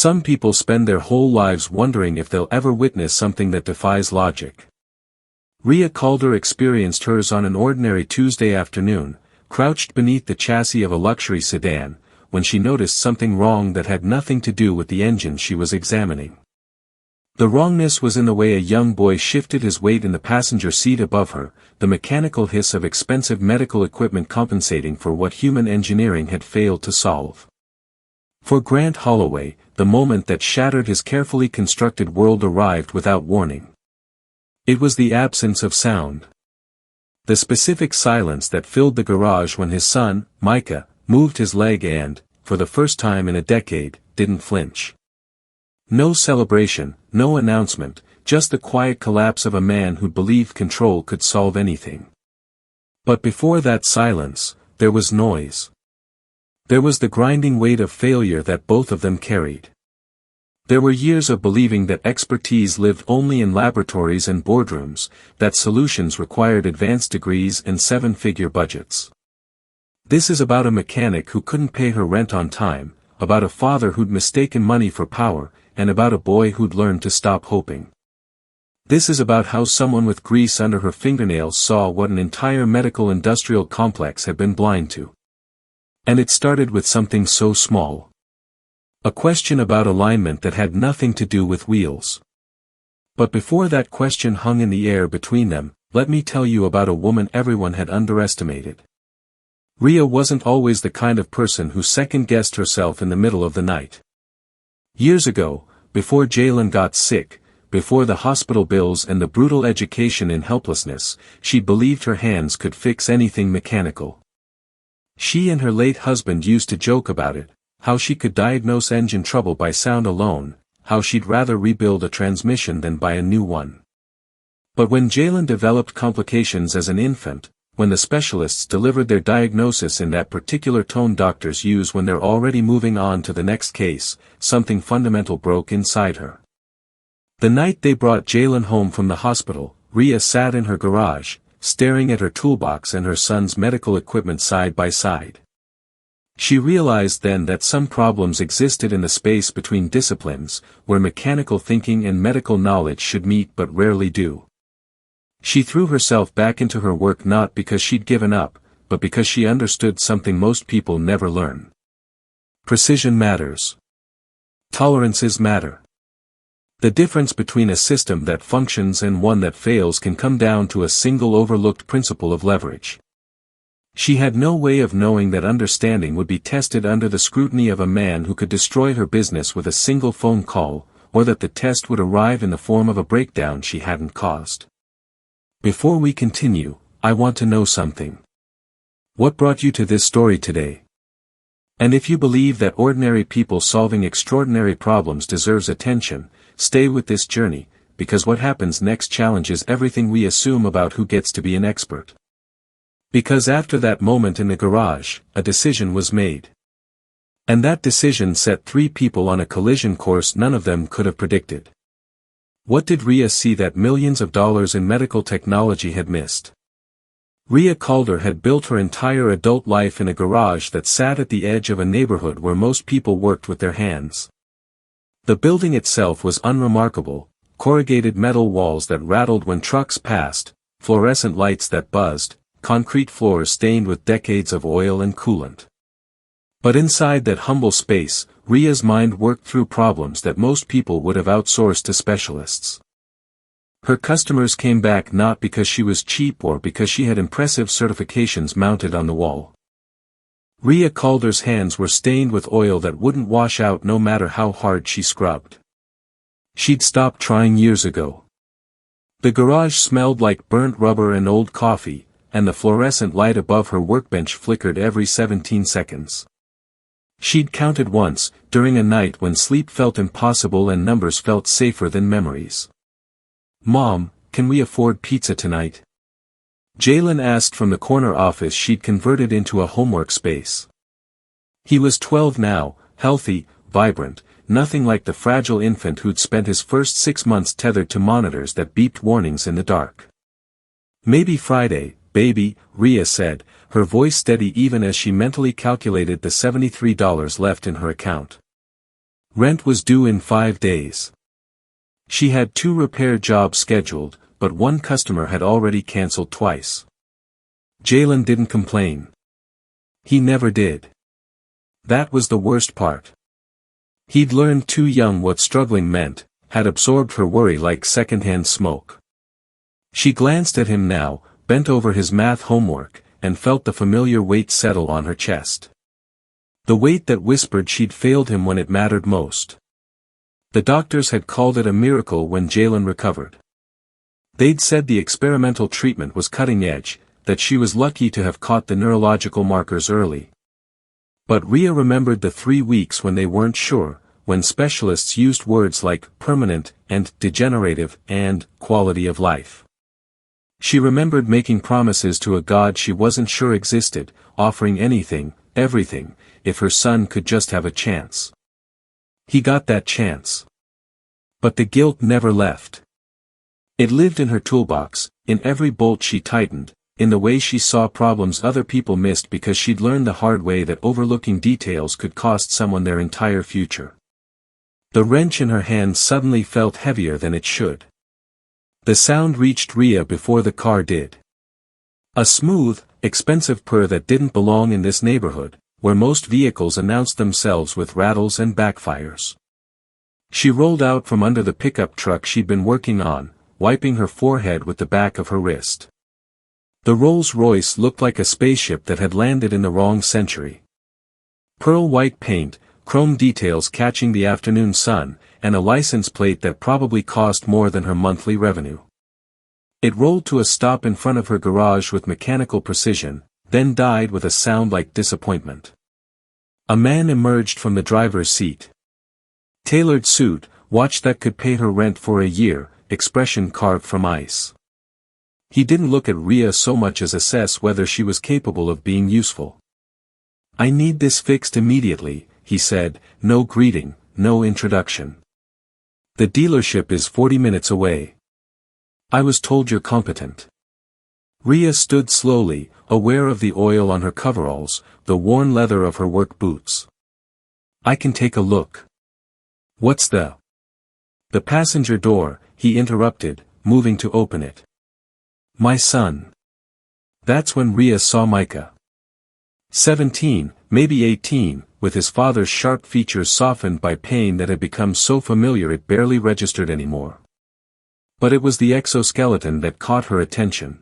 Some people spend their whole lives wondering if they'll ever witness something that defies logic. Rhea Calder experienced hers on an ordinary Tuesday afternoon, crouched beneath the chassis of a luxury sedan, when she noticed something wrong that had nothing to do with the engine she was examining. The wrongness was in the way a young boy shifted his weight in the passenger seat above her, the mechanical hiss of expensive medical equipment compensating for what human engineering had failed to solve. For Grant Holloway, the moment that shattered his carefully constructed world arrived without warning. It was the absence of sound. The specific silence that filled the garage when his son, Micah, moved his leg and, for the first time in a decade, didn't flinch. No celebration, no announcement, just the quiet collapse of a man who believed control could solve anything. But before that silence, there was noise. There was the grinding weight of failure that both of them carried. There were years of believing that expertise lived only in laboratories and boardrooms, that solutions required advanced degrees and seven-figure budgets. This is about a mechanic who couldn't pay her rent on time, about a father who'd mistaken money for power, and about a boy who'd learned to stop hoping. This is about how someone with grease under her fingernails saw what an entire medical industrial complex had been blind to. And it started with something so small. A question about alignment that had nothing to do with wheels. But before that question hung in the air between them, let me tell you about a woman everyone had underestimated. Rhea wasn't always the kind of person who second-guessed herself in the middle of the night. Years ago, before Jalen got sick, before the hospital bills and the brutal education in helplessness, she believed her hands could fix anything mechanical. She and her late husband used to joke about it, how she could diagnose engine trouble by sound alone, how she'd rather rebuild a transmission than buy a new one. But when Jalen developed complications as an infant, when the specialists delivered their diagnosis in that particular tone doctors use when they're already moving on to the next case, something fundamental broke inside her. The night they brought Jalen home from the hospital, Rhea sat in her garage, staring at her toolbox and her son's medical equipment side by side. She realized then that some problems existed in the space between disciplines, where mechanical thinking and medical knowledge should meet but rarely do. She threw herself back into her work not because she'd given up, but because she understood something most people never learn. Precision matters. Tolerances matter. The difference between a system that functions and one that fails can come down to a single overlooked principle of leverage. She had no way of knowing that understanding would be tested under the scrutiny of a man who could destroy her business with a single phone call, or that the test would arrive in the form of a breakdown she hadn't caused. Before we continue, I want to know something. What brought you to this story today? And if you believe that ordinary people solving extraordinary problems deserves attention, stay with this journey, because what happens next challenges everything we assume about who gets to be an expert. Because after that moment in the garage, a decision was made. And that decision set three people on a collision course none of them could have predicted. What did Rhea see that millions of dollars in medical technology had missed? Rhea Calder had built her entire adult life in a garage that sat at the edge of a neighborhood where most people worked with their hands. The building itself was unremarkable, corrugated metal walls that rattled when trucks passed, fluorescent lights that buzzed, concrete floors stained with decades of oil and coolant. But inside that humble space, Rhea's mind worked through problems that most people would have outsourced to specialists. Her customers came back not because she was cheap or because she had impressive certifications mounted on the wall. Rhea Calder's hands were stained with oil that wouldn't wash out no matter how hard she scrubbed. She'd stopped trying years ago. The garage smelled like burnt rubber and old coffee, and the fluorescent light above her workbench flickered every 17 seconds. She'd counted once, during a night when sleep felt impossible and numbers felt safer than memories. "Mom, can we afford pizza tonight?" Jalen asked from the corner office she'd converted into a homework space. He was 12 now, healthy, vibrant, nothing like the fragile infant who'd spent his first 6 months tethered to monitors that beeped warnings in the dark. "Maybe Friday, baby," Rhea said, her voice steady even as she mentally calculated the $73 left in her account. Rent was due in 5 days. She had 2 repair jobs scheduled, but one customer had already canceled twice. Jalen didn't complain. He never did. That was the worst part. He'd learned too young what struggling meant, had absorbed her worry like secondhand smoke. She glanced at him now, bent over his math homework, and felt the familiar weight settle on her chest. The weight that whispered she'd failed him when it mattered most. The doctors had called it a miracle when Jalen recovered. They'd said the experimental treatment was cutting edge, that she was lucky to have caught the neurological markers early. But Rhea remembered the 3 weeks when they weren't sure, when specialists used words like permanent and degenerative and quality of life. She remembered making promises to a God she wasn't sure existed, offering anything, everything, if her son could just have a chance. He got that chance. But the guilt never left. It lived in her toolbox, in every bolt she tightened, in the way she saw problems other people missed because she'd learned the hard way that overlooking details could cost someone their entire future. The wrench in her hand suddenly felt heavier than it should. The sound reached Rhea before the car did. A smooth, expensive purr that didn't belong in this neighborhood, where most vehicles announced themselves with rattles and backfires. She rolled out from under the pickup truck she'd been working on, wiping her forehead with the back of her wrist. The Rolls-Royce looked like a spaceship that had landed in the wrong century. Pearl white paint, chrome details catching the afternoon sun, and a license plate that probably cost more than her monthly revenue. It rolled to a stop in front of her garage with mechanical precision, then died with a sound like disappointment. A man emerged from the driver's seat. Tailored suit, watch that could pay her rent for a year, expression carved from ice. He didn't look at Rhea so much as assess whether she was capable of being useful. "I need this fixed immediately," he said, no greeting, no introduction. "The dealership is 40 minutes away. I was told you're competent." Rhea stood slowly, aware of the oil on her coveralls, the worn leather of her work boots. "I can take a look." "What's the—" "The passenger door," he interrupted, moving to open it. "My son." That's when Rhea saw Micah. 17, maybe 18, with his father's sharp features softened by pain that had become so familiar it barely registered anymore. But it was the exoskeleton that caught her attention.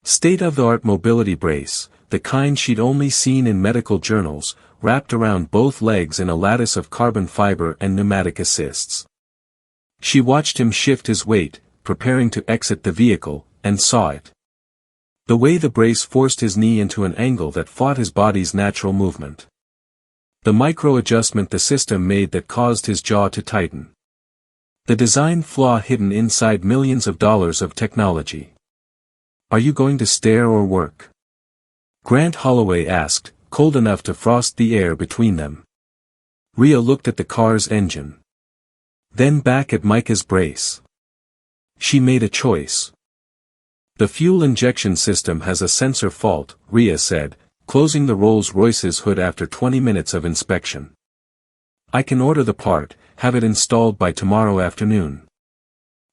State-of-the-art mobility brace, the kind she'd only seen in medical journals, wrapped around both legs in a lattice of carbon fiber and pneumatic assists. She watched him shift his weight, preparing to exit the vehicle, and saw it. The way the brace forced his knee into an angle that fought his body's natural movement. The micro-adjustment the system made that caused his jaw to tighten. The design flaw hidden inside millions of dollars of technology. "Are you going to stare or work?" Grant Holloway asked, cold enough to frost the air between them. Rhea looked at the car's engine. Then back at Micah's brace. She made a choice. "The fuel injection system has a sensor fault," Rhea said, closing the Rolls-Royce's hood after 20 minutes of inspection. "I can order the part, have it installed by tomorrow afternoon."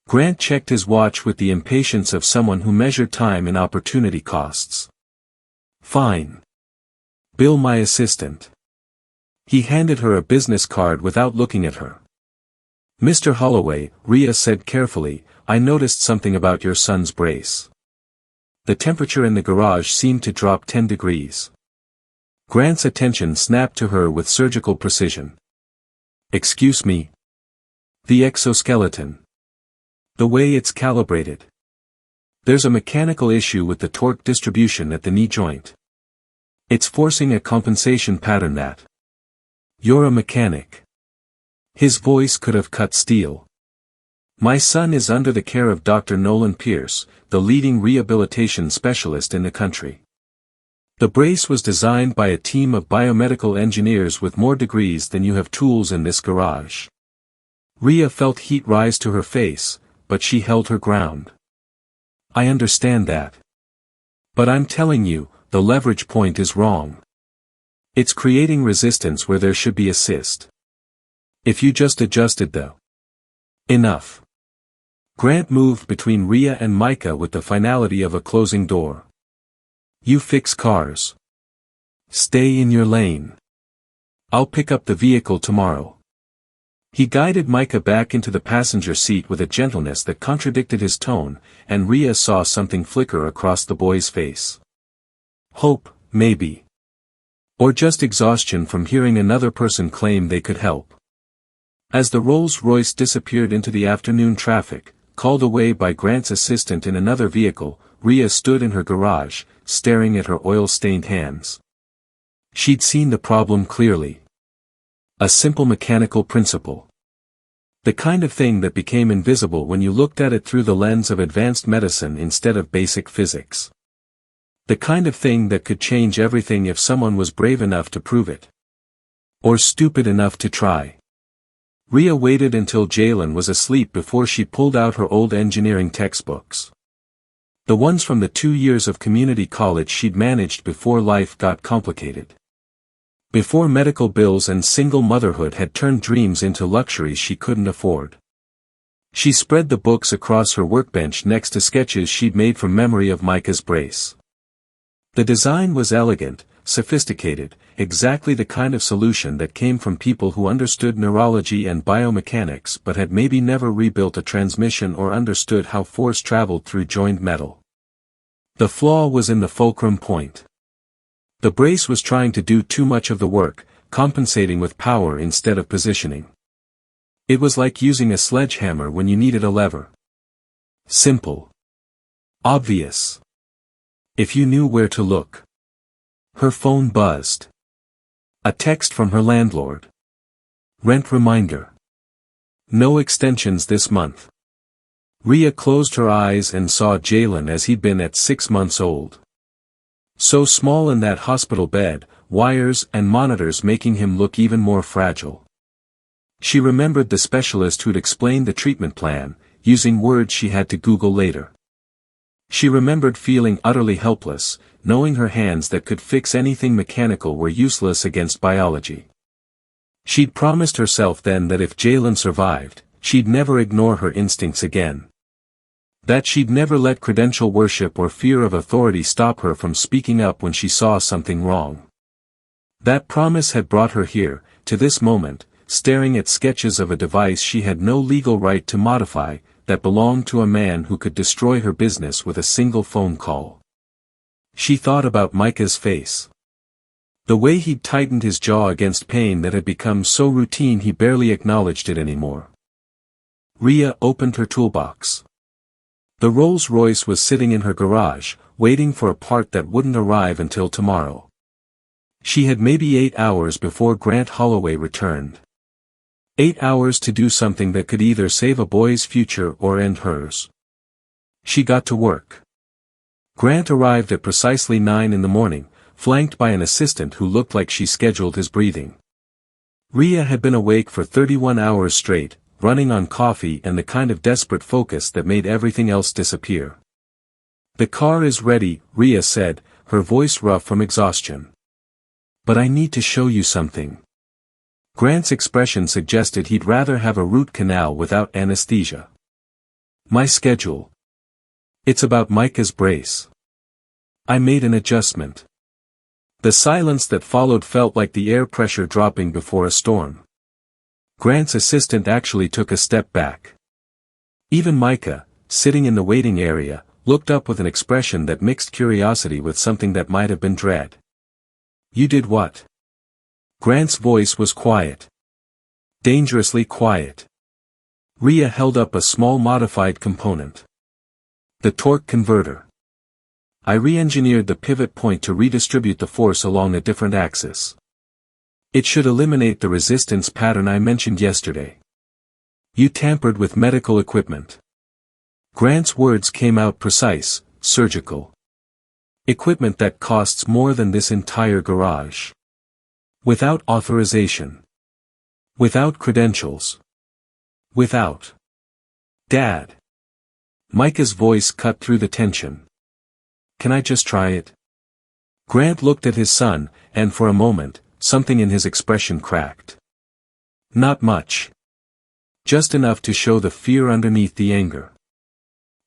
Grant checked his watch with the impatience of someone who measured time in opportunity costs. "Fine. Bill my assistant." He handed her a business card without looking at her. "Mr. Holloway," Rhea said carefully, "I noticed something about your son's brace." The temperature in the garage seemed to drop 10 degrees. Grant's attention snapped to her with surgical precision. "Excuse me?" "The exoskeleton. The way it's calibrated. There's a mechanical issue with the torque distribution at the knee joint. It's forcing a compensation pattern that—" "You're a mechanic." His voice could have cut steel. "My son is under the care of Dr. Nolan Pierce, the leading rehabilitation specialist in the country. The brace was designed by a team of biomedical engineers with more degrees than you have tools in this garage." Rhea felt heat rise to her face, but she held her ground. "I understand that. But I'm telling you, the leverage point is wrong. It's creating resistance where there should be assist. If you just adjusted the... Enough. Grant moved between Rhea and Micah with the finality of a closing door. You fix cars. Stay in your lane. I'll pick up the vehicle tomorrow. He guided Micah back into the passenger seat with a gentleness that contradicted his tone, and Rhea saw something flicker across the boy's face. Hope, maybe. Or just exhaustion from hearing another person claim they could help. As the Rolls-Royce disappeared into the afternoon traffic, called away by Grant's assistant in another vehicle, Rhea stood in her garage, staring at her oil-stained hands. She'd seen the problem clearly. A simple mechanical principle. The kind of thing that became invisible when you looked at it through the lens of advanced medicine instead of basic physics. The kind of thing that could change everything if someone was brave enough to prove it. Or stupid enough to try. Rhea waited until Jalen was asleep before she pulled out her old engineering textbooks. The ones from the 2 years of community college she'd managed before life got complicated. Before medical bills and single motherhood had turned dreams into luxuries she couldn't afford. She spread the books across her workbench next to sketches she'd made from memory of Micah's brace. The design was elegant, sophisticated, exactly the kind of solution that came from people who understood neurology and biomechanics but had maybe never rebuilt a transmission or understood how force traveled through joined metal. The flaw was in the fulcrum point. The brace was trying to do too much of the work, compensating with power instead of positioning. It was like using a sledgehammer when you needed a lever. Simple. Obvious. If you knew where to look. Her phone buzzed. A text from her landlord. Rent reminder. No extensions this month. Rhea closed her eyes and saw Jalen as he'd been at 6 months old. So small in that hospital bed, wires and monitors making him look even more fragile. She remembered the specialist who'd explained the treatment plan, using words she had to Google later. She remembered feeling utterly helpless, knowing her hands that could fix anything mechanical were useless against biology. She'd promised herself then that if Jalen survived, she'd never ignore her instincts again. That she'd never let credential worship or fear of authority stop her from speaking up when she saw something wrong. That promise had brought her here, to this moment, staring at sketches of a device she had no legal right to modify, that belonged to a man who could destroy her business with a single phone call. She thought about Micah's face. The way he'd tightened his jaw against pain that had become so routine he barely acknowledged it anymore. Rhea opened her toolbox. The Rolls-Royce was sitting in her garage, waiting for a part that wouldn't arrive until tomorrow. She had maybe 8 hours before Grant Holloway returned. 8 hours to do something that could either save a boy's future or end hers. She got to work. Grant arrived at precisely 9 in the morning, flanked by an assistant who looked like she scheduled his breathing. Rhea had been awake for 31 hours straight, running on coffee and the kind of desperate focus that made everything else disappear. The car is ready, Rhea said, her voice rough from exhaustion. But I need to show you something. Grant's expression suggested he'd rather have a root canal without anesthesia. My schedule. It's about Micah's brace. I made an adjustment. The silence that followed felt like the air pressure dropping before a storm. Grant's assistant actually took a step back. Even Micah, sitting in the waiting area, looked up with an expression that mixed curiosity with something that might have been dread. You did what? Grant's voice was quiet. Dangerously quiet. Rhea held up a small modified component. The torque converter. I re-engineered the pivot point to redistribute the force along a different axis. It should eliminate the resistance pattern I mentioned yesterday. You tampered with medical equipment. Grant's words came out precise, surgical. Equipment that costs more than this entire garage. Without authorization. Without credentials. Without. Dad. Micah's voice cut through the tension. Can I just try it? Grant looked at his son, and for a moment, something in his expression cracked. Not much. Just enough to show the fear underneath the anger.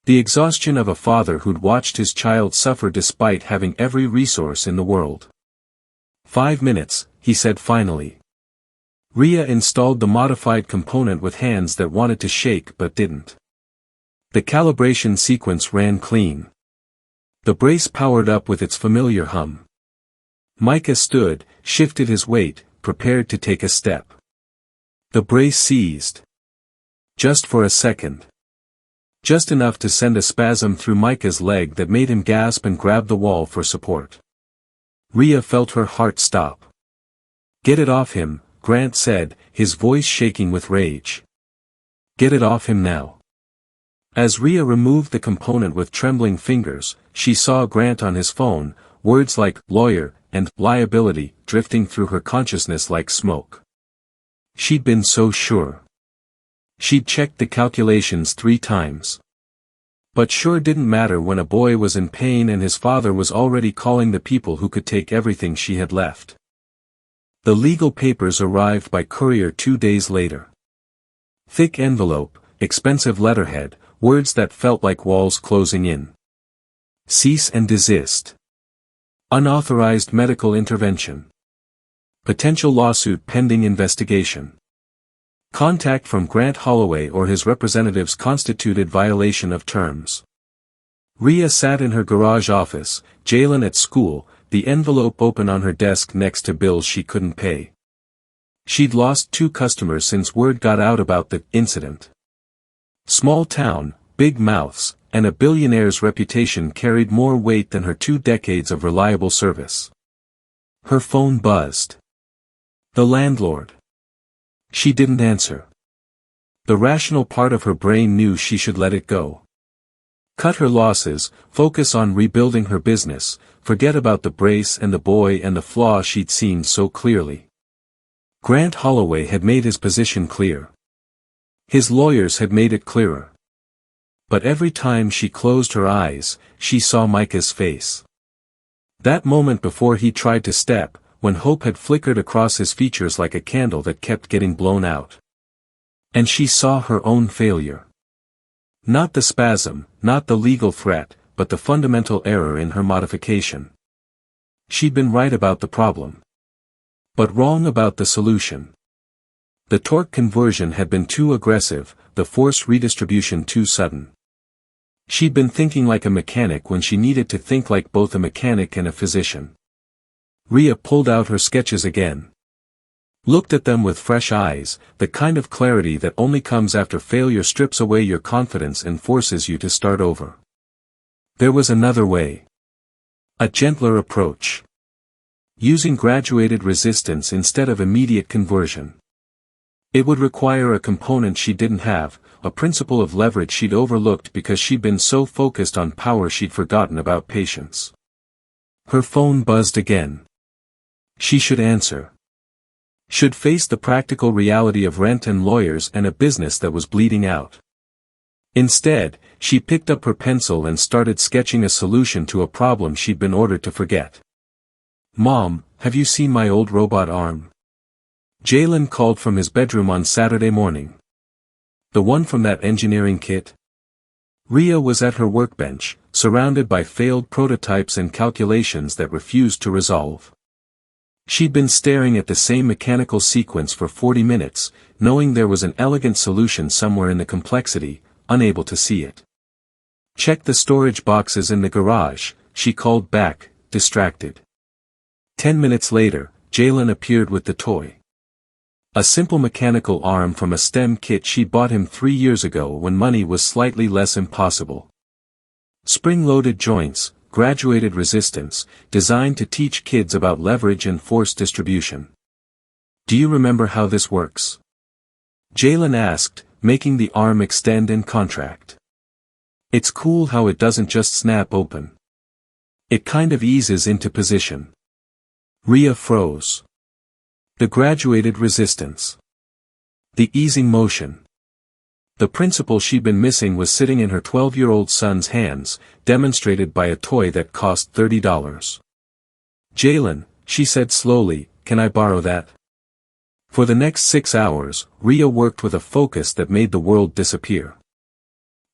The exhaustion of a father who'd watched his child suffer despite having every resource in the world. 5 minutes, he said finally. Rhea installed the modified component with hands that wanted to shake but didn't. The calibration sequence ran clean. The brace powered up with its familiar hum. Micah stood, shifted his weight, prepared to take a step. The brace seized. Just for a second. Just enough to send a spasm through Micah's leg that made him gasp and grab the wall for support. Rhea felt her heart stop. "Get it off him," Grant said, his voice shaking with rage. "Get it off him now." As Rhea removed the component with trembling fingers, she saw Grant on his phone, words like lawyer and liability drifting through her consciousness like smoke. She'd been so sure. She'd checked the calculations 3 times. But sure didn't matter when a boy was in pain and his father was already calling the people who could take everything she had left. The legal papers arrived by courier 2 days later. Thick envelope, expensive letterhead, words that felt like walls closing in. Cease and desist. Unauthorized medical intervention. Potential lawsuit pending investigation. Contact from Grant Holloway or his representatives constituted violation of terms. Rhea sat in her garage office, Jalen at school, the envelope open on her desk next to bills she couldn't pay. She'd lost 2 customers since word got out about the incident. Small town, big mouths, and a billionaire's reputation carried more weight than her 2 decades of reliable service. Her phone buzzed. The landlord. She didn't answer. The rational part of her brain knew she should let it go. Cut her losses, focus on rebuilding her business, forget about the brace and the boy and the flaw she'd seen so clearly. Grant Holloway had made his position clear. His lawyers had made it clearer. But every time she closed her eyes, she saw Micah's face. That moment before he tried to step, when hope had flickered across his features like a candle that kept getting blown out. And she saw her own failure. Not the spasm, not the legal threat, but the fundamental error in her modification. She'd been right about the problem. But wrong about the solution. The torque conversion had been too aggressive, the force redistribution too sudden. She'd been thinking like a mechanic when she needed to think like both a mechanic and a physician. Rhea pulled out her sketches again. Looked at them with fresh eyes, the kind of clarity that only comes after failure strips away your confidence and forces you to start over. There was another way. A gentler approach. Using graduated resistance instead of immediate conversion. It would require a component she didn't have, a principle of leverage she'd overlooked because she'd been so focused on power she'd forgotten about patience. Her phone buzzed again. She should answer. Should face the practical reality of rent and lawyers and a business that was bleeding out. Instead, she picked up her pencil and started sketching a solution to a problem she'd been ordered to forget. "Mom, have you seen my old robot arm?" Jalen called from his bedroom on Saturday morning. "The one from that engineering kit?" Rhea was at her workbench, surrounded by failed prototypes and calculations that refused to resolve. She'd been staring at the same mechanical sequence for 40 minutes, knowing there was an elegant solution somewhere in the complexity, unable to see it. "Check the storage boxes in the garage," she called back, distracted. 10 minutes later, Jalen appeared with the toy. A simple mechanical arm from a STEM kit she bought him 3 years ago when money was slightly less impossible. Spring-loaded joints, graduated resistance, designed to teach kids about leverage and force distribution. "Do you remember how this works?" Jalen asked, making the arm extend and contract. "It's cool how it doesn't just snap open. It kind of eases into position." Rhea froze. The graduated resistance. The easing motion. The principle she'd been missing was sitting in her 12-year-old son's hands, demonstrated by a toy that cost $30. "Jalen," she said slowly, "can I borrow that?" For the next 6 hours, Rhea worked with a focus that made the world disappear.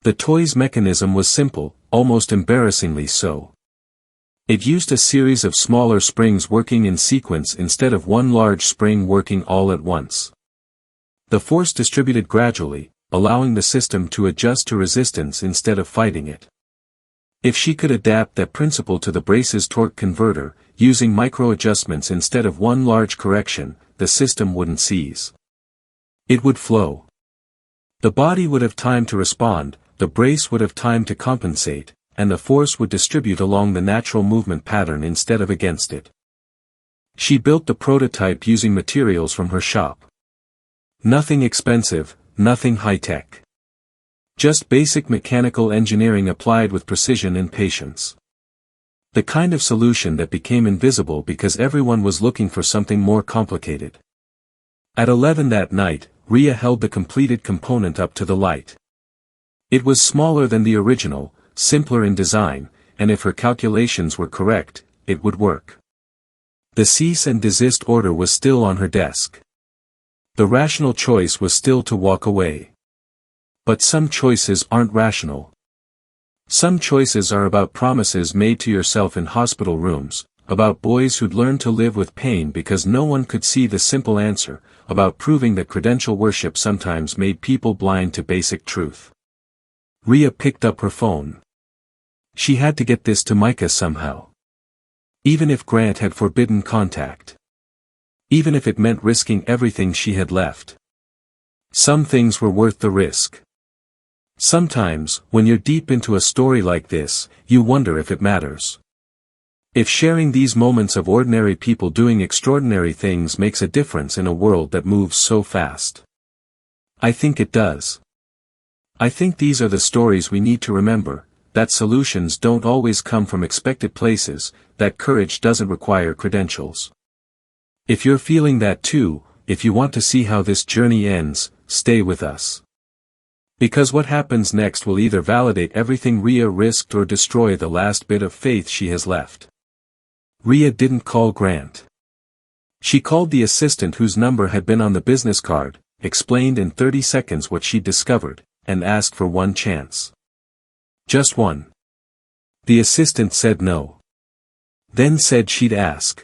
The toy's mechanism was simple, almost embarrassingly so. It used a series of smaller springs working in sequence instead of one large spring working all at once. The force distributed gradually, allowing the system to adjust to resistance instead of fighting it. If she could adapt that principle to the brace's torque converter, using micro-adjustments instead of one large correction, the system wouldn't seize. It would flow. The body would have time to respond, the brace would have time to compensate, and the force would distribute along the natural movement pattern instead of against it. She built the prototype using materials from her shop. Nothing expensive, nothing high-tech. Just basic mechanical engineering applied with precision and patience. The kind of solution that became invisible because everyone was looking for something more complicated. At 11 that night, Rhea held the completed component up to the light. It was smaller than the original, simpler in design, and if her calculations were correct, it would work. The cease and desist order was still on her desk. The rational choice was still to walk away. But some choices aren't rational. Some choices are about promises made to yourself in hospital rooms, about boys who'd learned to live with pain because no one could see the simple answer, about proving that credential worship sometimes made people blind to basic truth. Rhea picked up her phone. She had to get this to Micah somehow. Even if Grant had forbidden contact. Even if it meant risking everything she had left. Some things were worth the risk. Sometimes, when you're deep into a story like this, you wonder if it matters. If sharing these moments of ordinary people doing extraordinary things makes a difference in a world that moves so fast. I think it does. I think these are the stories we need to remember, that solutions don't always come from expected places, that courage doesn't require credentials. If you're feeling that too, if you want to see how this journey ends, stay with us. Because what happens next will either validate everything Rhea risked or destroy the last bit of faith she has left. Rhea didn't call Grant. She called the assistant whose number had been on the business card, explained in 30 seconds what she'd discovered, and asked for one chance. Just one. The assistant said no. Then said she'd ask.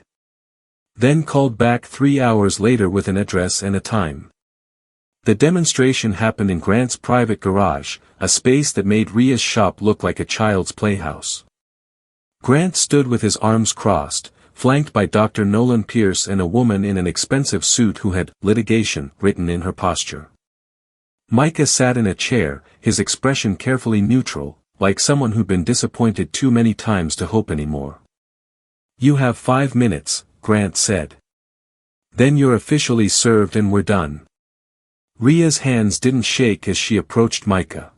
Then called back 3 hours later with an address and a time. The demonstration happened in Grant's private garage, a space that made Rhea's shop look like a child's playhouse. Grant stood with his arms crossed, flanked by Dr. Nolan Pierce and a woman in an expensive suit who had litigation written in her posture. Micah sat in a chair, his expression carefully neutral, like someone who'd been disappointed too many times to hope anymore. "You have 5 minutes, Grant said. Then you're officially served and we're done." Rhea's hands didn't shake as she approached Micah.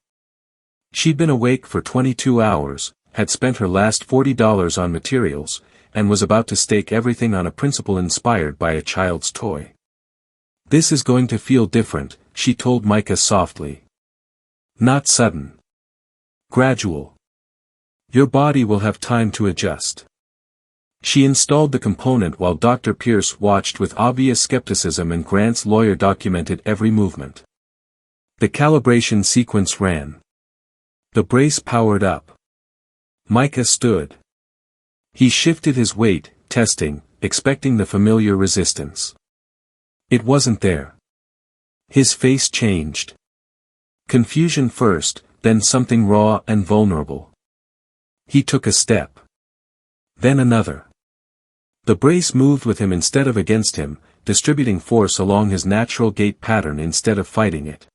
She'd been awake for 22 hours, had spent her last $40 on materials, and was about to stake everything on a principle inspired by a child's toy. "This is going to feel different," she told Micah softly. "Not sudden. Gradual. Your body will have time to adjust." She installed the component while Dr. Pierce watched with obvious skepticism and Grant's lawyer documented every movement. The calibration sequence ran. The brace powered up. Micah stood. He shifted his weight, testing, expecting the familiar resistance. It wasn't there. His face changed. Confusion first, then something raw and vulnerable. He took a step. Then another. The brace moved with him instead of against him, distributing force along his natural gait pattern instead of fighting it.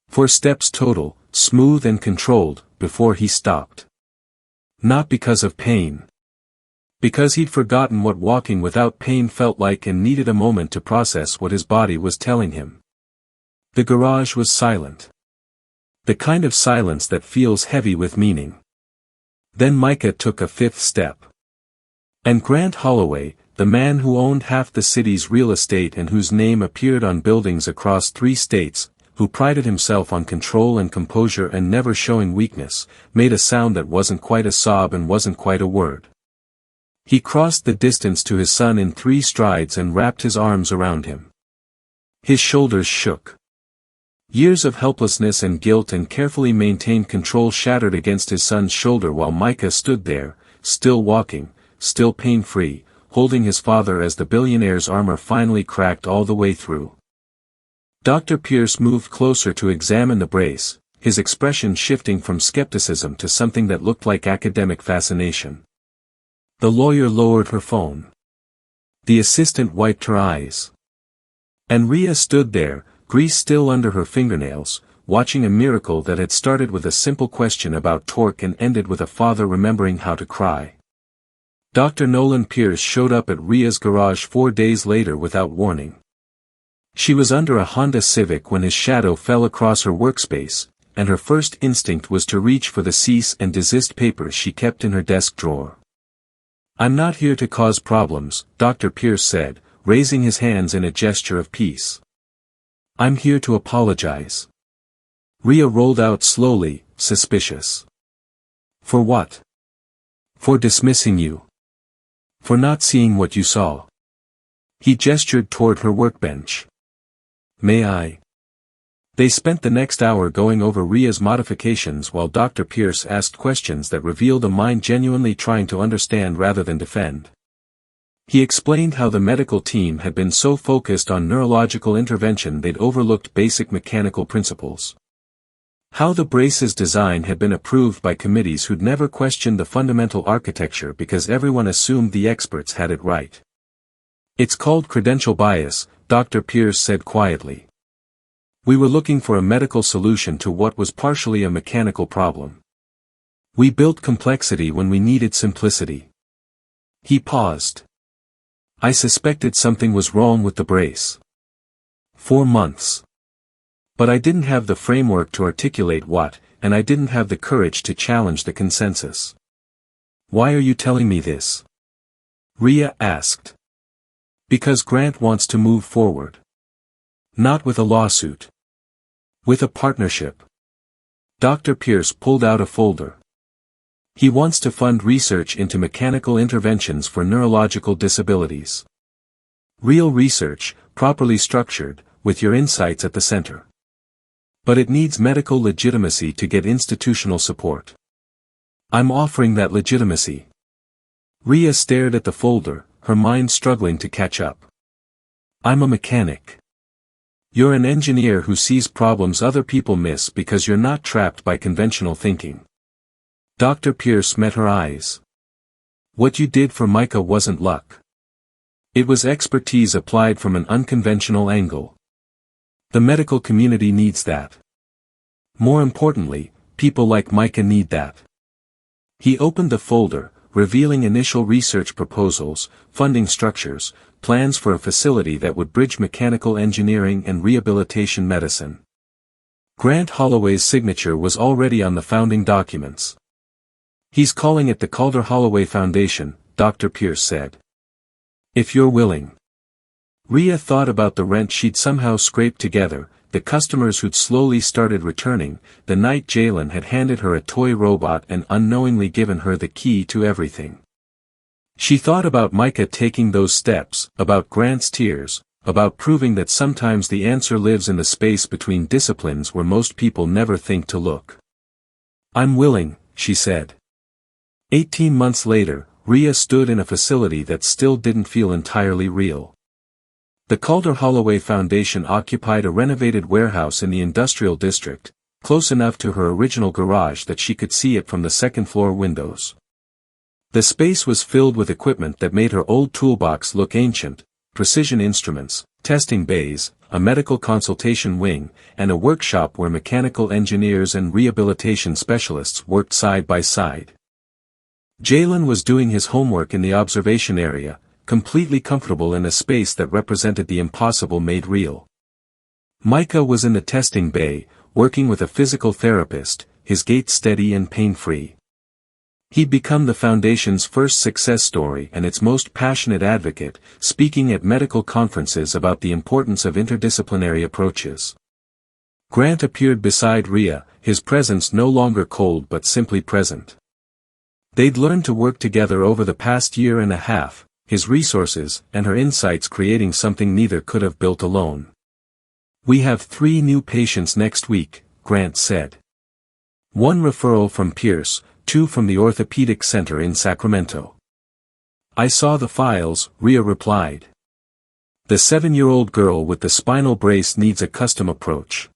4 steps total, smooth and controlled, before he stopped. Not because of pain. Because he'd forgotten what walking without pain felt like and needed a moment to process what his body was telling him. The garage was silent. The kind of silence that feels heavy with meaning. Then Micah took a 5th step. And Grant Holloway, the man who owned half the city's real estate and whose name appeared on buildings across 3 states, who prided himself on control and composure and never showing weakness, made a sound that wasn't quite a sob and wasn't quite a word. He crossed the distance to his son in 3 strides and wrapped his arms around him. His shoulders shook. Years of helplessness and guilt and carefully maintained control shattered against his son's shoulder while Micah stood there, still walking, still pain-free, holding his father as the billionaire's armor finally cracked all the way through. Dr. Pierce moved closer to examine the brace, his expression shifting from skepticism to something that looked like academic fascination. The lawyer lowered her phone. The assistant wiped her eyes. And Rhea stood there, grease still under her fingernails, watching a miracle that had started with a simple question about torque and ended with a father remembering how to cry. Dr. Nolan Pierce showed up at Rhea's garage 4 days later without warning. She was under a Honda Civic when his shadow fell across her workspace, and her first instinct was to reach for the cease and desist papers she kept in her desk drawer. "I'm not here to cause problems," Dr. Pierce said, raising his hands in a gesture of peace. "I'm here to apologize." Rhea rolled out slowly, suspicious. "For what?" "For dismissing you. For not seeing what you saw." He gestured toward her workbench. "May I?" They spent the next hour going over Rhea's modifications while Dr. Pierce asked questions that revealed a mind genuinely trying to understand rather than defend. He explained how the medical team had been so focused on neurological intervention they'd overlooked basic mechanical principles. How the brace's design had been approved by committees who'd never questioned the fundamental architecture because everyone assumed the experts had it right. "It's called credential bias," Dr. Pierce said quietly. "We were looking for a medical solution to what was partially a mechanical problem. We built complexity when we needed simplicity." He paused. "I suspected something was wrong with the brace. 4 months. But I didn't have the framework to articulate what, and I didn't have the courage to challenge the consensus." "Why are you telling me this?" Rhea asked. "Because Grant wants to move forward. Not with a lawsuit. With a partnership." Dr. Pierce pulled out a folder. "He wants to fund research into mechanical interventions for neurological disabilities. Real research, properly structured, with your insights at the center. But it needs medical legitimacy to get institutional support. I'm offering that legitimacy." Rhea stared at the folder, her mind struggling to catch up. "I'm a mechanic. You're an engineer who sees problems other people miss because you're not trapped by conventional thinking." Dr. Pierce met her eyes. "What you did for Micah wasn't luck. It was expertise applied from an unconventional angle. The medical community needs that. More importantly, people like Micah need that." He opened the folder, revealing initial research proposals, funding structures, plans for a facility that would bridge mechanical engineering and rehabilitation medicine. Grant Holloway's signature was already on the founding documents. "He's calling it the Calder Holloway Foundation," Dr. Pierce said. "If you're willing." Rhea thought about the rent she'd somehow scraped together, the customers who'd slowly started returning, the night Jalen had handed her a toy robot and unknowingly given her the key to everything. She thought about Micah taking those steps, about Grant's tears, about proving that sometimes the answer lives in the space between disciplines where most people never think to look. "I'm willing," she said. 18 months later, Rhea stood in a facility that still didn't feel entirely real. The Calder Holloway Foundation occupied a renovated warehouse in the industrial district, close enough to her original garage that she could see it from the second-floor windows. The space was filled with equipment that made her old toolbox look ancient: precision instruments, testing bays, a medical consultation wing, and a workshop where mechanical engineers and rehabilitation specialists worked side by side. Jalen was doing his homework in the observation area, completely comfortable in a space that represented the impossible made real. Micah was in the testing bay, working with a physical therapist, his gait steady and pain-free. He'd become the Foundation's first success story and its most passionate advocate, speaking at medical conferences about the importance of interdisciplinary approaches. Grant appeared beside Rhea, his presence no longer cold but simply present. They'd learned to work together over the past year and a half, his resources and her insights creating something neither could have built alone. We have 3 new patients next week, Grant said. 1 referral from Pierce, 2 from the orthopedic center in Sacramento. I saw the files, Rhea replied. The 7-year-old girl with the spinal brace needs a custom approach.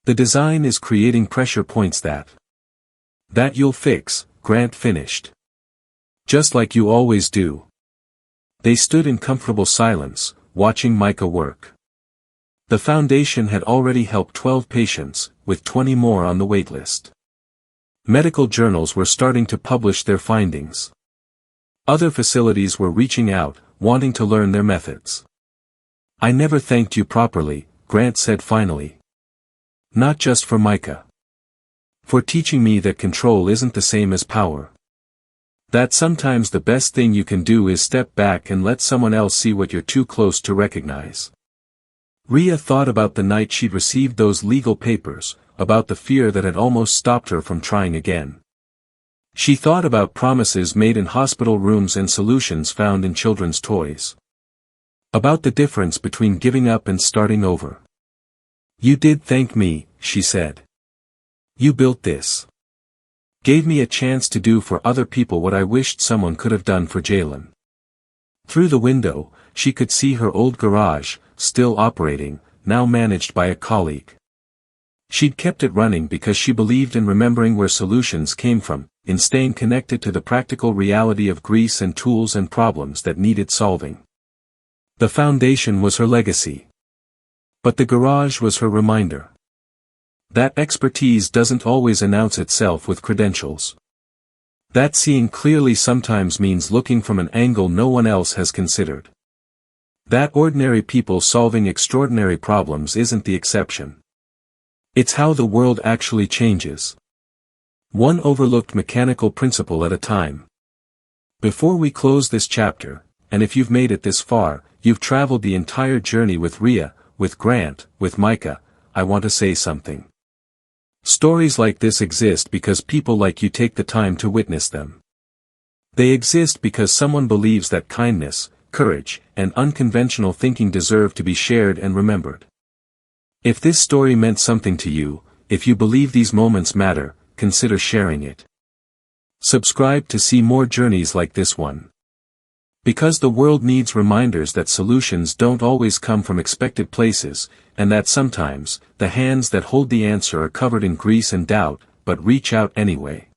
The design is creating pressure points that you'll fix, Grant finished. Just like you always do. They stood in comfortable silence, watching Micah work. The foundation had already helped 12 patients, with 20 more on the waitlist. Medical journals were starting to publish their findings. Other facilities were reaching out, wanting to learn their methods. I never thanked you properly, Grant said finally. Not just for Micah. For teaching me that control isn't the same as power. That sometimes the best thing you can do is step back and let someone else see what you're too close to recognize. Rhea thought about the night she'd received those legal papers, about the fear that had almost stopped her from trying again. She thought about promises made in hospital rooms and solutions found in children's toys. About the difference between giving up and starting over. You did thank me, she said. You built this. Gave me a chance to do for other people what I wished someone could have done for Jalen. Through the window, she could see her old garage, still operating, now managed by a colleague. She'd kept it running because she believed in remembering where solutions came from, in staying connected to the practical reality of grease and tools and problems that needed solving. The foundation was her legacy. But the garage was her reminder. That expertise doesn't always announce itself with credentials. That seeing clearly sometimes means looking from an angle no one else has considered. That ordinary people solving extraordinary problems isn't the exception. It's how the world actually changes. One overlooked mechanical principle at a time. Before we close this chapter, and if you've made it this far, you've traveled the entire journey with Rhea, with Grant, with Micah, I want to say something. Stories like this exist because people like you take the time to witness them. They exist because someone believes that kindness, courage, and unconventional thinking deserve to be shared and remembered. If this story meant something to you, if you believe these moments matter, consider sharing it. Subscribe to see more journeys like this one. Because the world needs reminders that solutions don't always come from expected places, and that sometimes, the hands that hold the answer are covered in grease and doubt, but reach out anyway.